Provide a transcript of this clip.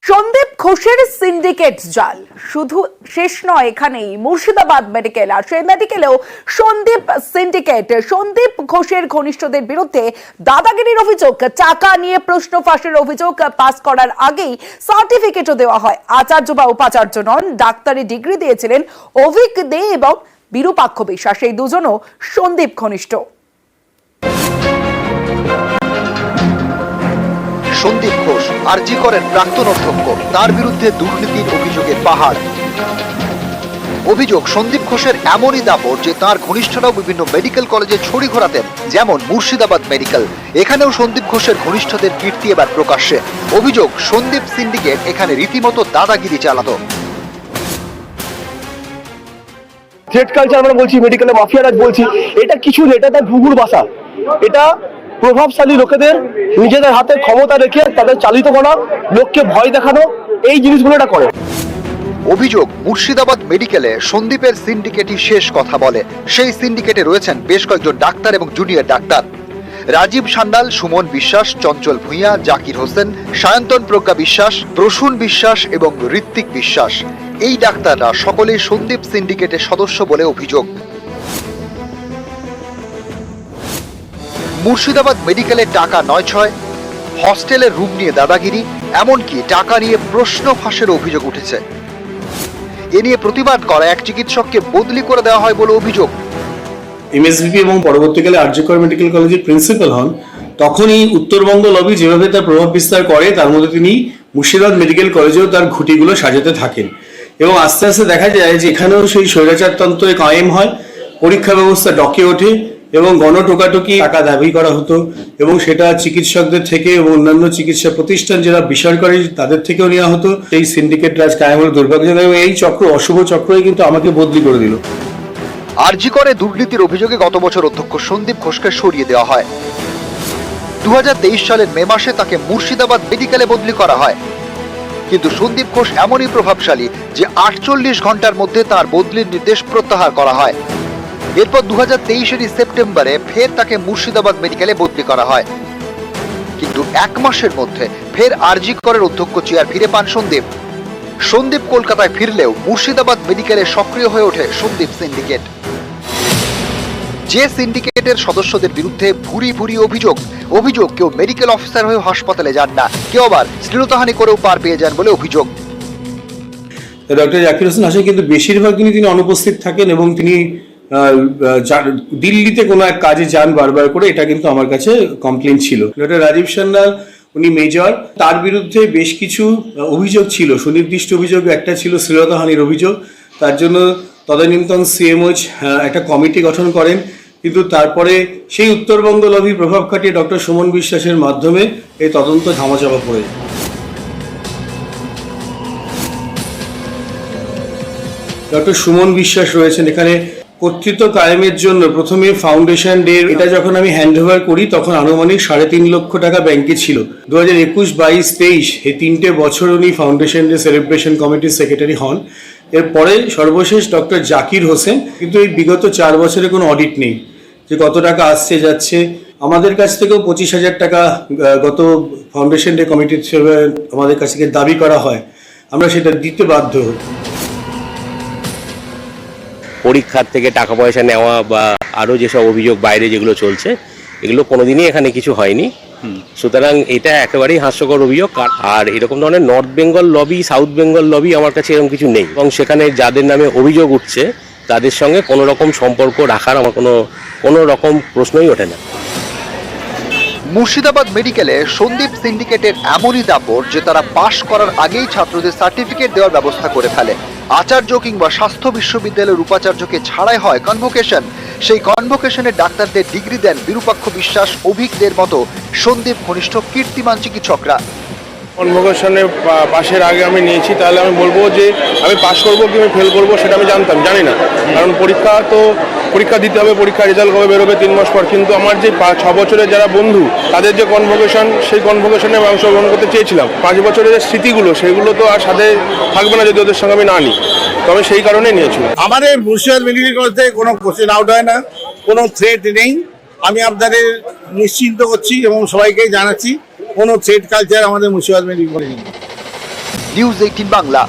সন্দীপ ঘোষের সিন্ডিকেট জাল শুধু শেষ নয়, এখানেই মুর্শিদাবাদ মেডিকেল আর সেই মেডিকেলেও সন্দীপ ঘোষের ঘনিষ্ঠদের বিরুদ্ধে দাদাগিরির অভিযোগ, টাকা নিয়ে প্রশ্ন ফাঁসের অভিযোগ পাস করার আগেই সার্টিফিকেটও দেওয়া হয়। আচার্য বা উপাচার্য নন, ডাক্তারি ডিগ্রি দিয়েছিলেন অভিক দে এবং বিরূপাক্ষ বিশ্বাস, এই দুজনও সন্দীপ ঘনিষ্ঠ। সন্দীপ ঘোষ আরজি করেন প্রাক্তন অধ্যক্ষ, তার বিরুদ্ধে দুর্নীতির অভিযোগের পাহাড়। অভিযোগ, সন্দীপ ঘোষের এমনই দাপট যে তার ঘনিষ্ঠরাও বিভিন্ন মেডিকেল কলেজে ছড়ি ঘোরাতেন, যেমন মুর্শিদাবাদ মেডিকেল। এখানেও সন্দীপ ঘোষের ঘনিষ্ঠদের কীর্তি এবার প্রকাশ্যে। অভিযোগ, সন্দীপ সিন্ডিকেট এখানে রীতিমতো দাদাগিরি চালাতো। থ্রেড কালচার আমরা বলছি, মেডিকেলে মাফিয়ারাজ বলছি, এটা কিছু নেই, এটা তার ঘুঘুর বাসা। এটা প্রভাবশালী লোকেদের নিজেদের হাতে ক্ষমতা রেখে তাদের চালিত করা, লোককে ভয় দেখানো, এই জিনিসগুলো এটা করে। অভিযোগ, মুর্শিদাবাদ মেডিকেলে সন্দীপের সিন্ডিকেটই শেষ কথা বলে। সেই সিন্ডিকেটে রয়েছেন বেশ কয়েকজন ডাক্তার এবং জুনিয়র ডাক্তার। রাজীব সান্যাল, সুমন বিশ্বাস, চঞ্চল ভূঁইয়া, জাকির হোসেন, সায়ন্তন প্রজ্ঞা বিশ্বাস, প্রসূন বিশ্বাস এবং ঋত্বিক বিশ্বাস, এই ডাক্তাররা সকলেই সন্দীপ সিন্ডিকেটের সদস্য বলে অভিযোগ। মুর্শিদাবাদ মেডিকেলে টাকা নয় ছয়, হস্টেলের রুম নিয়ে দাদাগিরি, এমনকি টাকা নিয়ে প্রশ্ন ফাঁসের অভিযোগ উঠেছে। এ নিয়ে প্রতিবাদ করা এক চিকিৎসককে বদলি করে দেওয়া হয় বলে অভিযোগ। এমএসভিপি এবং পরবর্তীকালে আরজি কর মেডিকেল কলেজের প্রিন্সিপাল হন, তখনই উত্তরবঙ্গ লবি যেভাবে তার প্রভাব বিস্তার করে, তার মধ্যে তিনি মুর্শিদাবাদ মেডিকেল কলেজেও তার ঘুঁটিগুলো সাজাতে থাকেন। এবং আস্তে আস্তে দেখা যায় যে এখানেও সেই স্বৈরাচারতন্ত্র কায়েম হয়, পরীক্ষা ব্যবস্থা ডকে ওঠে এবং গণটোকাটুকি টাকা দাবি করা হতো, এবং সেটা চিকিৎসকদের থেকে এবং অন্যান্য চিকিৎসা প্রতিষ্ঠান যারা বেসরকারি তাদের থেকেও নেওয়া হতো। এই সিন্ডিকেট রাজ কায়েম হলো দুর্ভাগ্যজনক, এবং এই চক্র, অশুভ চক্রই কিন্তু আমাকে বদলি করে দিল। আরজি করে দুর্নীতির অভিযোগে গত বছর অধ্যক্ষ সন্দীপ ঘোষকে সরিয়ে দেওয়া হয়। 2023 সালের মে মাসে তাকে মুর্শিদাবাদ মেডিকেলে বদলি করা হয়। কিন্তু সন্দীপ ঘোষ এমনই প্রভাবশালী যে 48 ঘন্টার মধ্যে তার বদলির নির্দেশ প্রত্যাহার করা হয়। এরপর 2023 সেপ্টেম্বরে ফের তাকে মুর্শিদাবাদ মেডিকেলে বদলি করা হয়। কিন্তু এক মাসের মধ্যে ফের আরজি করের অধ্যক্ষ চেয়ার ফিরে পান সন্দীপ কলকাতায় ফিরলেও মুর্শিদাবাদ মেডিকেলে সক্রিয় হয়ে ওঠে সন্দীপ সিন্ডিকেট। যে সিন্ডিকেটের সদস্যদের বিরুদ্ধে ভুরি ভুরি অভিযোগ কেউ মেডিকেল অফিসার হয়ে হাসপাতালে যান না, কেউ আবার শ্লীলতাহানি করেও পার পেয়ে যান বলে অভিযোগ। ডক্টর জাকির হোসেন আসেন, কিন্তু বেশিরভাগ দিনই তিনি অনুপস্থিত থাকেন এবং তিনি দিল্লিতে কোনো এক কাজে যান বারবার করে, এটা কিন্তু আমার কাছে কমপ্লেন ছিল। ডক্টর রাজীব সান্যাল, উনি মেজর, তার বিরুদ্ধে বেশ কিছু অভিযোগ ছিল, সুনির্দিষ্ট অভিযোগ। একটা ছিল শ্লীলতাহানির অভিযোগ। তার জন্য তদানীন্তন সিএমওচ একটা কমিটি গঠন করেন, কিন্তু তারপরে সেই উত্তরবঙ্গ লবি প্রভাব খাটিয়ে ডক্টর সুমন বিশ্বাসের মাধ্যমে এই তদন্ত ধামাচাপা পড়ে যায়। ডক্টর সুমন বিশ্বাস রয়েছেন এখানে। কর্তৃত্ব কায়েমের জন্য প্রথমে ফাউন্ডেশন ডে, এটা যখন আমি হ্যান্ড ওভার করি তখন আনুমানিক 3.5 লক্ষ টাকা ব্যাংকে ছিল। 2021, 22, 23 এই 3টে বছর উনি ফাউন্ডেশন ডে সেলিব্রেশন কমিটির সেক্রেটারি হন। এরপরে সর্বশেষ ডক্টর জাকির হোসেন, কিন্তু এই বিগত 4 বছরে কোনো অডিট নেই যে কত টাকা আসছে যাচ্ছে। আমাদের কাছ থেকেও 25,000 টাকা গত ফাউন্ডেশন ডে কমিটির আমাদের কাছ থেকে দাবি করা হয়, আমরা সেটা দিতে বাধ্য হই। পরীক্ষার থেকে টাকা পয়সা নেওয়া বা আরও যেসব অভিযোগ বাইরে যেগুলো চলছে, এগুলো কোনোদিনই এখানে কিছু হয়নি। সুতরাং এটা একেবারেই হাস্যকর অভিযোগ। আর এরকম ধরনের north Bengal lobby, south Bengal lobby আমার কাছে এরকম কিছু নেই, এবং সেখানে যাদের নামে অভিযোগ উঠছে তাদের সঙ্গে কোনো রকম সম্পর্ক রাখার আমার কোনো রকম প্রশ্নই ওঠে না। মুর্শিদাবাদ মেডিকেলে সন্দীপ সিন্ডিকেটের এমনই দাপট যে তারা পাশ করার আগেই ছাত্রদের সার্টিফিকেট দেওয়ার ব্যবস্থা করে ফেলে। আচার্য কিংবা স্বাস্থ্য বিশ্ববিদ্যালয়ের উপাচার্যকে ছাড়াই হয় কনভোকেশন। সেই কনভোকেশনে ডাক্তারদের ডিগ্রি দেন বিরূপাক্ষ বিশ্বাস, অভিজ্ঞদের মতো সন্দীপ ঘনিষ্ঠ কীর্তিমান চিকিৎসকরা। কনভোকেশনে পাশের আগে আমি নিয়েছি, তাহলে আমি বলবো যে আমি পাশ করবো কি আমি ফেল করবো সেটা আমি জানি না, কারণ পরীক্ষা দিতে হবে, পরীক্ষার রেজাল্ট কবে বেরোবে 3 মাস পর। কিন্তু আমার যে 6 বছরের যারা বন্ধু, তাদের যে কনভোকেশন, সেই কনভোকেশনে আমি অংশগ্রহণ করতে চেয়েছিলাম। 5 বছরের যে স্মৃতিগুলো, সেগুলো তো আর সাথে থাকবে না যদি ওদের সঙ্গে আমি না নিই। তো আমি সেই কারণেই নিয়েছিলাম। আমাদের মুর্শিদাবাদ মেডিকেল কলেজ থেকে কোনো কোশ্চেন আউট হয় না, কোনো থ্রেট নেই। আমি আপনাদের নিশ্চিন্ত করছি এবং সবাইকে জানাচ্ছি কোনো থ্রেড কালচার আমাদের মুর্শিদাবাদ মেডিকেল কলেজে নেই। নিউজ 18 বাংলা।